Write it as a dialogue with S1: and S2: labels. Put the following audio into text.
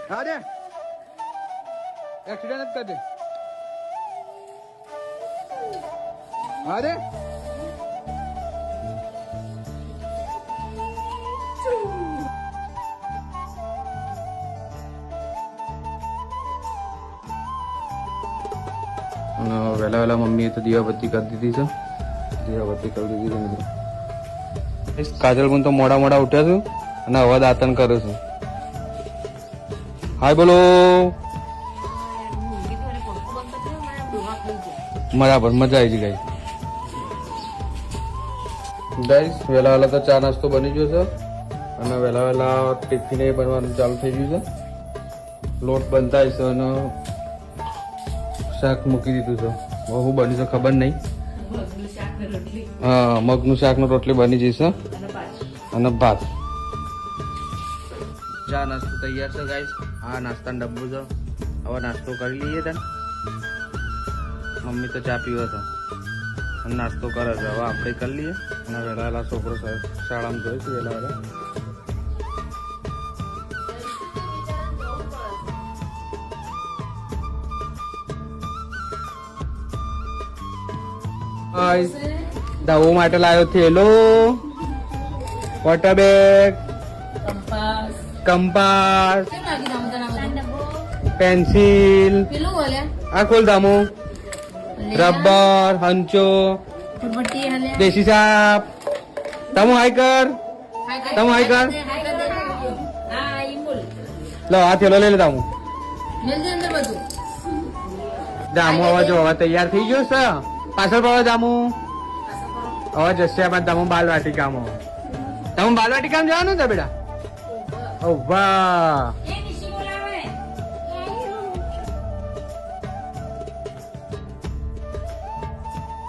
S1: અરે એક્સિડન્ટ જ કરજે. અરે વહેલા વહેલા મમ્મીએ તો દીવાબત્તી કરી દીધી છે. દીવાબત્તી કરી દીધી છે મિત્રો. કાજલ પણ તો મોડા મોડા ઉઠ્યા છું અને અવાજ આતન કરું છું. હાય બોલો. બરાબર મજા આવી ગઈ ગાઈસ. વહેલા વહેલા તો ચા નાસ્તો બની ગયો છે અને વહેલા વહેલા ટિફિન એ બનવાનું ચાલુ થઈ ગયું છે. લોટ બનતા છે અને શાક મૂકી દીધું છે. શું બન્યું છે ખબર નહીં. હા, મગનું શાક ને રોટલી બની જશે અને ભાત. ચા નાસ્તો તૈયાર છે ગાઈસ. આ નાસ્તાનું ડબ્બું છે. હવે નાસ્તો કરી લઈએ તને. મમ્મી તો ચા પીવો છે અને નાસ્તો કરે છે. હવે આપણે કરી લઈએ અને વહેલા વહેલા છોકરો શાળામાં જોઈશું. વહેલા વહેલા દવો માટે લાવ્યો થેલો, વોટર બેગ, કંપાસ, પેન્સિલ, આ ખોલ દામો, રબર, હંચો, દેશી સાપ. તમો હાય કર, તમો હાય કર. લો આ થેલો લઈ લે દામો. દામો હવે જો હવે તૈયાર થઈ ગયો છે. પાછળ પડો દામુ. હવે જશે બાદ દામુ બાલવાટિકામાં. તમે બાલવાટિકામાં જવાનું છે બેટા? ઓ વાહ.